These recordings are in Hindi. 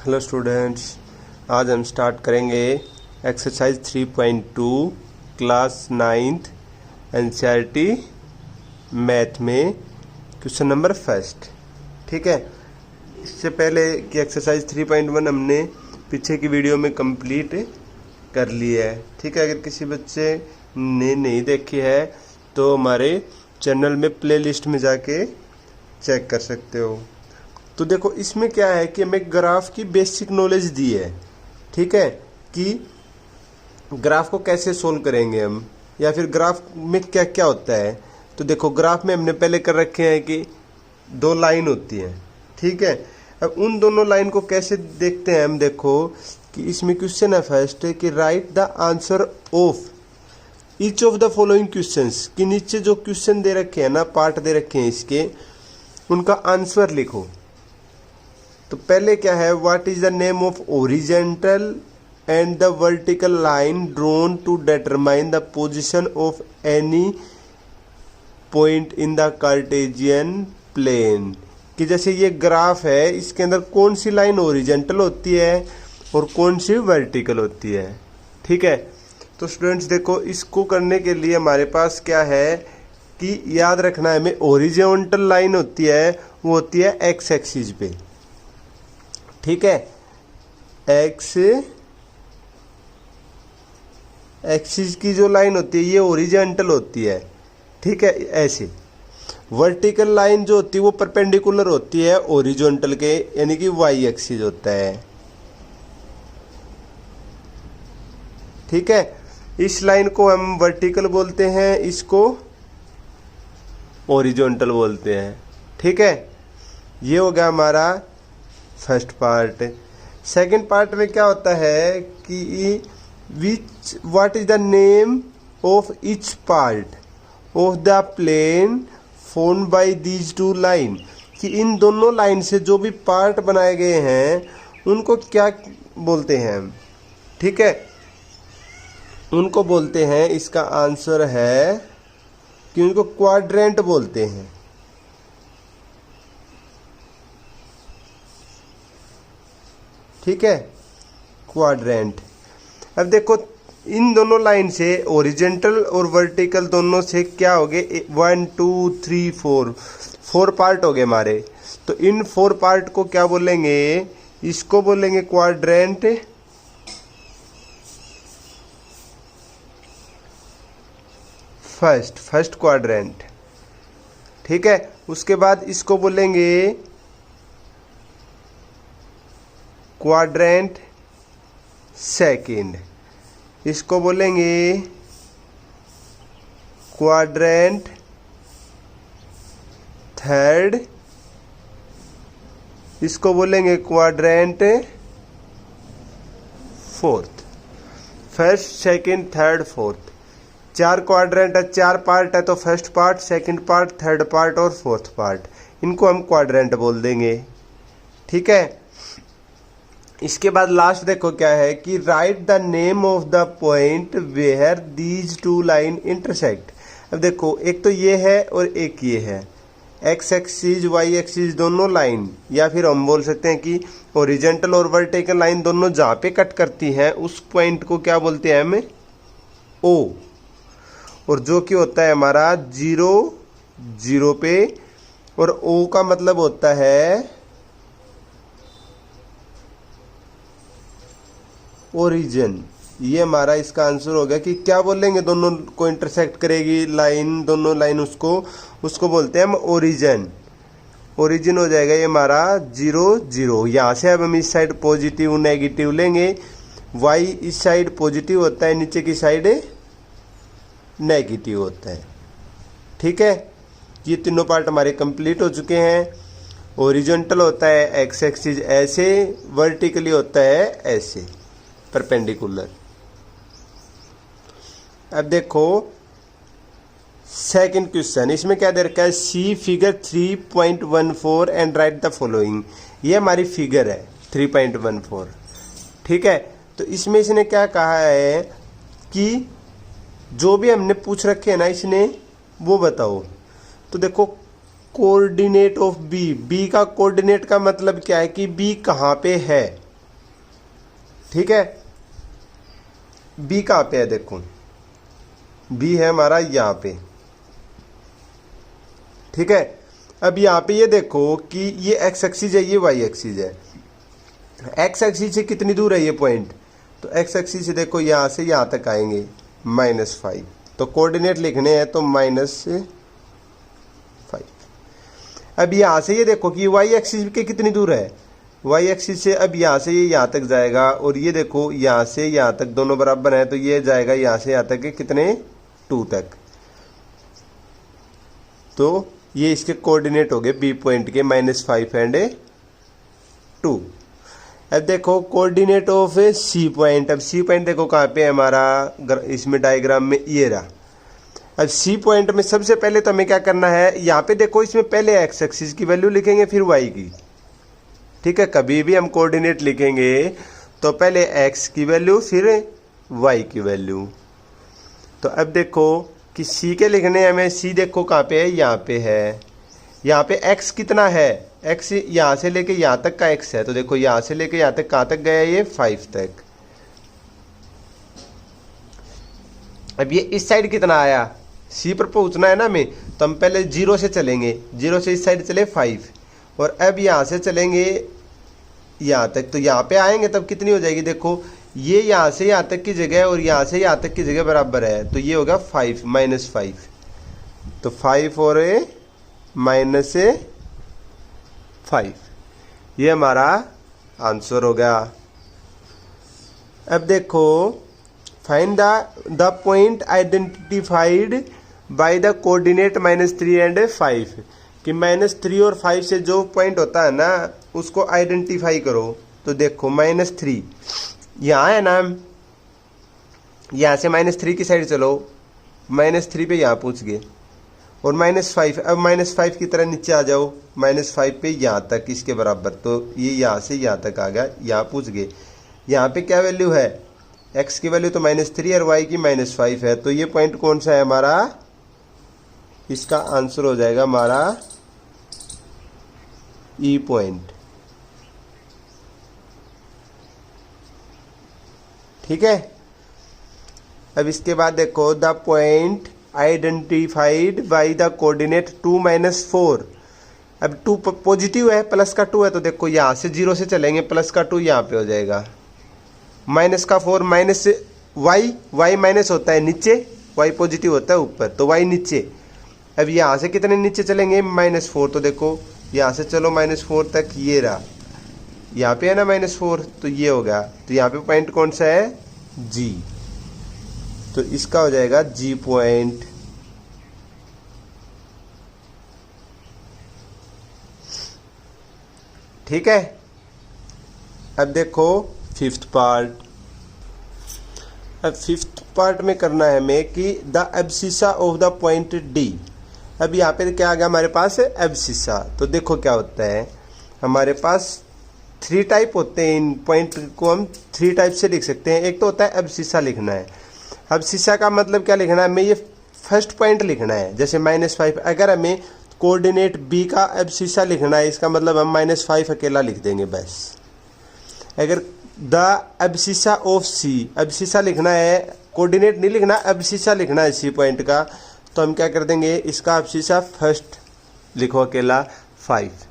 हेलो स्टूडेंट्स, आज हम स्टार्ट करेंगे exercise 3.2 class 9th NCERT math में क्वेश्चन नंबर फर्स्ट। ठीक है, इससे पहले कि एक्सरसाइज 3.1 हमने पीछे की वीडियो में कंप्लीट कर ली है। ठीक है, अगर किसी बच्चे ने नहीं देखी है तो हमारे चैनल में प्लेलिस्ट में जाके चेक कर सकते हो। तो देखो, इसमें क्या है कि हमें ग्राफ की बेसिक नॉलेज दी है। ठीक है, कि ग्राफ को कैसे सोल्व करेंगे हम, या फिर ग्राफ में क्या क्या होता है। तो देखो, ग्राफ में हमने पहले कर रखे हैं कि दो लाइन होती हैं। ठीक है, अब उन दोनों लाइन को कैसे देखते हैं हम। देखो कि इसमें क्वेश्चन है फर्स्ट कि write the answer of each of the following questions, कि नीचे जो क्वेश्चन दे रखे हैं ना, पार्ट दे रखे हैं इसके, उनका आंसर लिखो। तो पहले क्या है, what is the name of horizontal and the vertical line drawn to determine the position of any point in the Cartesian plane. कि जैसे ये ग्राफ है, इसके अंदर कौन सी लाइन ओरिजेंटल होती है और कौन सी वर्टिकल होती है। ठीक है, तो स्टूडेंट्स देखो, इसको करने के लिए हमारे पास क्या है कि याद रखना है हमें, ओरिजेंटल लाइन होती है वो होती है एक्स एक्सिस पे। ठीक है, एक्स एक्सिस की जो लाइन होती है ये ओरिजेंटल होती है। ठीक है, ऐसे वर्टिकल लाइन जो होती है वो परपेंडिकुलर होती है ओरिजेंटल के, यानी कि वाई एक्सिस होता है। ठीक है, इस लाइन को हम वर्टिकल बोलते हैं, इसको ओरिजेंटल बोलते हैं। ठीक है, ये हो गया हमारा फर्स्ट पार्ट। सेकंड पार्ट में क्या होता है कि what is the name of each part of the plane formed by these two line, कि इन दोनों लाइन से जो भी पार्ट बनाए गए हैं उनको क्या बोलते हैं हम। ठीक है, उनको बोलते हैं, इसका आंसर है कि उनको क्वाड्रेंट बोलते हैं। ठीक है, क्वाड्रेंट। अब देखो, इन दोनों लाइन से ओरिजेंटल और वर्टिकल दोनों से क्या हो गए, 1 2 3 4 पार्ट हो गए हमारे। तो इन 4 पार्ट को क्या बोलेंगे, इसको बोलेंगे क्वाड्रेंट। First quadrant. ठीक है, उसके बाद इसको बोलेंगे क्वाड्रेंट सेकंड, इसको बोलेंगे क्वाड्रेंट थर्ड, इसको बोलेंगे quadrant fourth. First second third fourth, 4 quadrant है, 4 पार्ट है, तो first part, second part, third part और फोर्थ पार्ट, इनको हम क्वाड्रेंट बोल देंगे। ठीक है, इसके बाद लास्ट देखो क्या है कि write the name of the point where these two line intersect. अब देखो, एक तो ये है और एक ये है, एक्स एक्सिस वाई एक्सिस दोनों लाइन, या फिर हम बोल सकते हैं कि ओरिजेंटल और वर्टिकल लाइन दोनों जहाँ पे कट करती हैं उस पॉइंट को क्या बोलते हैं हमें, ओ। और जो कि होता है हमारा 0 0 पे, और ओ का मतलब होता है ओरिजिन। ये हमारा इसका आंसर होगा कि क्या बोलेंगे, दोनों को इंटरसेक्ट करेगी लाइन, दोनों लाइन, उसको बोलते हैं हम ओरिजिन। ओरिजिन हो जाएगा ये हमारा 0 0। यहाँ से अब हम इस साइड पॉजिटिव नेगेटिव लेंगे, वाई इस साइड पॉजिटिव होता है, नीचे की साइड नेगेटिव होता है। ठीक है, ये तीनों पार्ट हमारे कंप्लीट हो चुके हैं। ओरिजेंटल होता है एक्स एक्सिस ऐसे, वर्टिकली होता है ऐसे परपेंडिकुलर। अब देखो सेकंड क्वेश्चन, इसमें क्या दे रखा है, see figure 3.14 and write the following. ये हमारी फिगर है 3.14। ठीक है, तो इसमें इसने क्या कहा है कि जो भी हमने पूछ रखे हैं ना इसने वो बताओ। तो देखो, कोऑर्डिनेट ऑफ बी, बी का कोऑर्डिनेट का मतलब क्या है कि बी कहाँ पे है। ठीक है। बी कहाँ पे है, देखो बी है हमारा यहाँ पे, ठीक है। अब यहाँ पे ये देखो कि ये एक्स एक्सिस है, ये वाई एक्सिस है। एक्स एक्सिस से कितनी दूर है ये पॉइंट, तो एक्स एक्सिस से देखो यहाँ से यहाँ तक आएंगे -5, तो कोऑर्डिनेट लिखने हैं तो -5। अब यहाँ से ये देखो कि वाई एक्सिस के कितनी दूर है, वाई एक्सिस से अब यहाँ से ये यहाँ तक जाएगा, और ये देखो यहाँ से यहाँ तक दोनों बराबर है, तो ये जाएगा यहाँ से यहाँ तक कितने 2 तक। तो ये इसके कोऑर्डिनेट हो गए बी पॉइंट के -5 एंड 2। अब देखो कोऑर्डिनेट ऑफ सी पॉइंट, अब सी पॉइंट देखो कहाँ पे है हमारा, इसमें डायग्राम में ये रहा। अब सी पॉइंट में सबसे पहले तो हमें क्या करना है, यहाँ पे देखो इसमें पहले एक्स एक्सिस की वैल्यू लिखेंगे फिर वाई की, ठीक है। कभी भी हम कोऑर्डिनेट लिखेंगे तो पहले एक्स की वैल्यू फिर वाई की वैल्यू। तो अब देखो कि सी के लिखने हमें, सी देखो कहाँ पे है, यहाँ पे है। यहाँ पे एक्स कितना है, एक्स यहाँ से लेके यहाँ तक का एक्स है, तो देखो यहाँ से लेके यहाँ तक कहाँ तक गया ये 5 तक। अब ये इस साइड कितना आया, सी पर पहुँचना है ना हमें, तो हम पहले 0 से चलेंगे, 0 से इस साइड चले 5, और अब यहाँ से चलेंगे यहाँ तक, तो यहाँ पे आएंगे तब कितनी हो जाएगी, देखो ये यहाँ से यहाँ तक की जगह और यहाँ से यहाँ तक की जगह बराबर है, तो ये होगा 5 -5, तो 5 और -5, ये हमारा आंसर हो गया। अब देखो find the point identified by the coordinate -3 and 5, कि -3 और 5 से जो पॉइंट होता है ना उसको आइडेंटिफाई करो। तो देखो -3 यहाँ है ना, यहाँ से -3 की साइड चलो, -3 पे यहाँ पहुँच गए, और -5, अब -5 की तरह नीचे आ जाओ, -5 पे यहाँ तक इसके बराबर, तो ये यहाँ से यहाँ तक आ गया, यहाँ पहुँच गए। यहाँ पे क्या वैल्यू है, x की वैल्यू तो -3 और y की -5 है, तो ये पॉइंट कौन सा है हमारा, इसका आंसर हो जाएगा हमारा ई पॉइंट, ठीक है। अब इसके बाद देखो the point identified by the coordinate 2 -4, अब 2 पॉजिटिव है, प्लस का 2 है, तो देखो यहाँ से 0 से चलेंगे, प्लस का 2 यहाँ पे हो जाएगा, माइनस का 4 माइनस वाई माइनस होता है नीचे, वाई पॉजिटिव होता है ऊपर, तो वाई नीचे। अब यहाँ से कितने नीचे चलेंगे, -4, तो देखो यहाँ से चलो -4 तक, ये रहा, यहाँ पे है ना -4, तो ये होगा, तो यहाँ पे पॉइंट कौन सा है, जी, तो इसका हो जाएगा जी पॉइंट। ठीक है। अब देखो 5th पार्ट, अब 5th पार्ट में करना है हमें कि the abscissa of the point D. अब यहाँ पे क्या आ गया हमारे पास, एब्सिसा। तो देखो क्या होता है, हमारे पास 3 टाइप होते हैं, इन पॉइंट को हम 3 टाइप से लिख सकते हैं। एक तो होता है एब्सिसा लिखना है, एब्सिसा का मतलब क्या लिखना है, हमें ये फर्स्ट पॉइंट लिखना है, जैसे -5। अगर हमें कोऑर्डिनेट बी का एब्सिसा लिखना है, इसका मतलब हम -5 अकेला लिख देंगे बस। अगर the abscissa of C, abscissa लिखना है, कोऑर्डिनेट नहीं लिखना, एब्सिसा लिखना है सी पॉइंट का, तो हम क्या कर देंगे, इसका एब्सिसा फर्स्ट लिखो अकेला 5।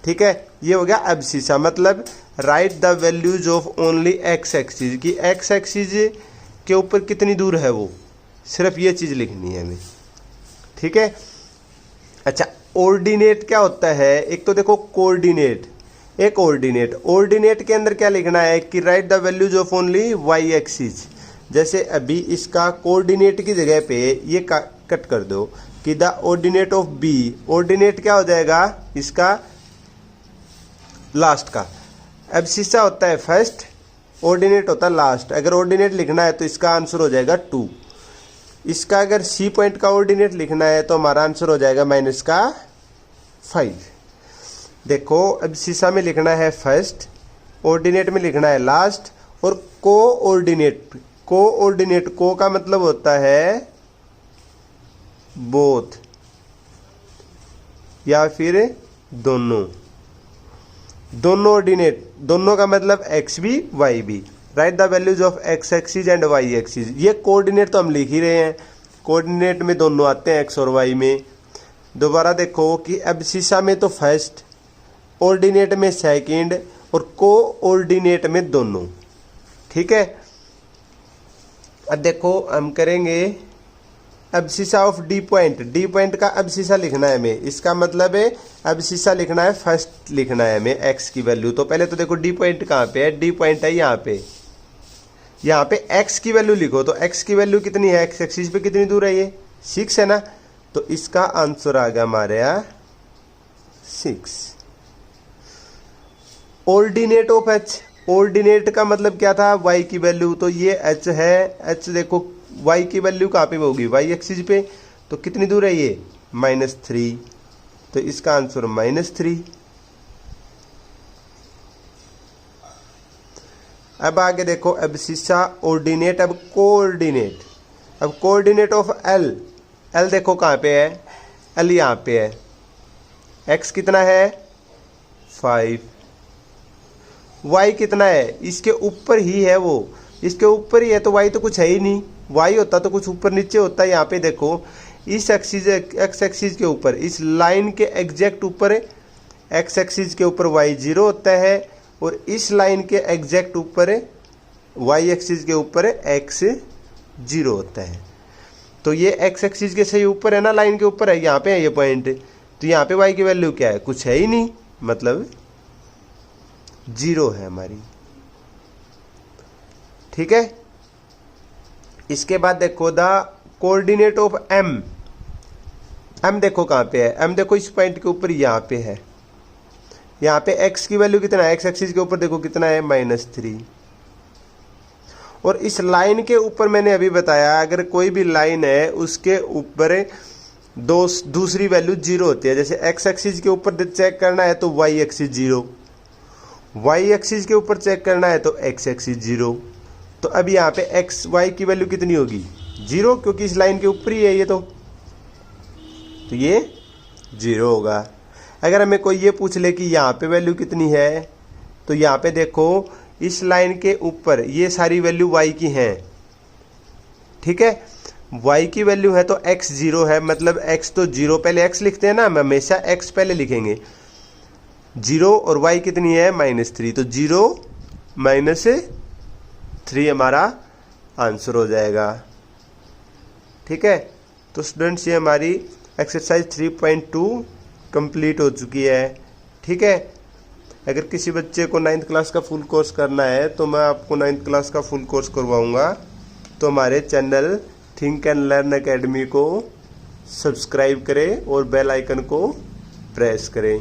ठीक है, ये हो गया एब्सिसा, मतलब right the values of only x axis, की एक्स एक्सिस के ऊपर कितनी दूर है वो, सिर्फ ये चीज़ लिखनी है हमें। ठीक है। अच्छा, ऑर्डिनेट क्या होता है, एक तो देखो कोऑर्डिनेट, एक ऑर्डिनेट। ऑर्डिनेट के अंदर क्या लिखना है कि write the values of only y axis. जैसे अभी इसका कोऑर्डिनेट की जगह पे ये कट कर दो कि the ordinate of B, ordinate क्या हो जाएगा इसका लास्ट का, एब्सिसा होता है फर्स्ट, ऑर्डिनेट होता है लास्ट। अगर ऑर्डिनेट लिखना है तो इसका आंसर हो जाएगा 2। इसका अगर सी पॉइंट का ऑर्डिनेट लिखना है तो हमारा आंसर हो जाएगा -5। देखो एब्सिसा में लिखना है फर्स्ट, ऑर्डिनेट में लिखना है लास्ट, और कोऑर्डिनेट, कोऑर्डिनेट को का मतलब होता है बोथ या फिर दोनों, दोनों ऑर्डिनेट, दोनों का मतलब एक्स भी वाई भी। Write the values of x axis and y axis. ये कोऑर्डिनेट तो हम लिख ही रहे हैं, कोऑर्डिनेट में दोनों आते हैं एक्स और वाई में। दोबारा देखो कि एब्सिसा में तो फर्स्ट, ऑर्डिनेट में सेकंड और कोऑर्डिनेट में दोनों। ठीक है, अब देखो हम करेंगे abscissa of D point. D point का एब्सिसा लिखना है हमें, इसका मतलब है एब्सिसा लिखना है, फर्स्ट लिखना है हमें एक्स की वैल्यू। तो पहले तो देखो डी पॉइंट कहाँ पे है, डी पॉइंट है यहाँ पे। यहाँ पे एक्स की वैल्यू लिखो, तो एक्स की वैल्यू कितनी है, एक्स एक्सिस पे कितनी दूर है, ये 6 है ना। तो इसका आंसर आ गया हमारे यहाँ 6। ऑर्डिनेट ऑफ एच, ऑर्डिनेट का मतलब क्या था, वाई की वैल्यू। तो ये एच है, एच देखो वाई की वैल्यू कहाँ पे होगी, वाई एक्सिस पे। तो कितनी दूर है ये, -3। तो इसका आंसर -3। अब आगे देखो एब्सिसा, ऑर्डिनेट, अब कोऑर्डिनेट। अब कोऑर्डिनेट ऑफ एल, एल देखो कहाँ पे है, एल यहाँ पे है। एक्स कितना है 5, वाई कितना है, इसके ऊपर ही है, वो इसके ऊपर ही है। तो वाई तो कुछ है ही नहीं, वाई होता तो कुछ ऊपर नीचे होता है। यहाँ पे देखो इस एक्सिस, एक्स एक्सिस के ऊपर, इस लाइन के एग्जैक्ट ऊपर एक्स एक्सिस के ऊपर वाई 0 होता है, और इस लाइन के एग्जैक्ट ऊपर वाई एक्सिस के ऊपर एक्स 0 होता है। तो ये एक्स एक्सिस के सही ऊपर है ना, लाइन के ऊपर है, यहाँ पे है ये पॉइंट। तो यहाँ पे वाई की वैल्यू क्या है, कुछ है ही नहीं, मतलब 0 है हमारी। ठीक है, इसके बाद देखो the coordinate of M. M देखो कहाँ पे है, एम देखो इस पॉइंट के ऊपर यहाँ पे है। यहाँ पे एक्स की वैल्यू कितना है, एक्स एक्सिस के ऊपर देखो कितना है, -3। और इस लाइन के ऊपर मैंने अभी बताया, अगर कोई भी लाइन है उसके ऊपर दूसरी वैल्यू 0 होती है। जैसे एक्स एक्सिस के ऊपर चेक करना है तो वाई एक्सिस 0, वाई एक्सिस के ऊपर चेक करना है तो एक्स एक्सिस 0। तो अब यहाँ पे एक्स वाई की वैल्यू कितनी होगी, 0, क्योंकि इस लाइन के ऊपर ही है ये। तो ये 0 होगा। अगर हमें कोई ये पूछ ले कि यहाँ पे वैल्यू कितनी है, तो यहाँ पे देखो इस लाइन के ऊपर ये सारी वैल्यू y की हैं। ठीक है, y की वैल्यू है तो x 0 है, मतलब x तो 0, पहले x लिखते हैं ना, हम हमेशा x पहले लिखेंगे। 0 और y कितनी है, -3। तो 0 - 3 हमारा आंसर हो जाएगा। ठीक है, तो स्टूडेंट्स ये हमारी एक्सरसाइज 3.2 कंप्लीट हो चुकी है। ठीक है, अगर किसी बच्चे को 9th क्लास का फुल कोर्स करना है तो मैं आपको 9th क्लास का फुल कोर्स करवाऊंगा। तो हमारे channel think and learn academy को सब्सक्राइब करें और बेल आइकन को प्रेस करें।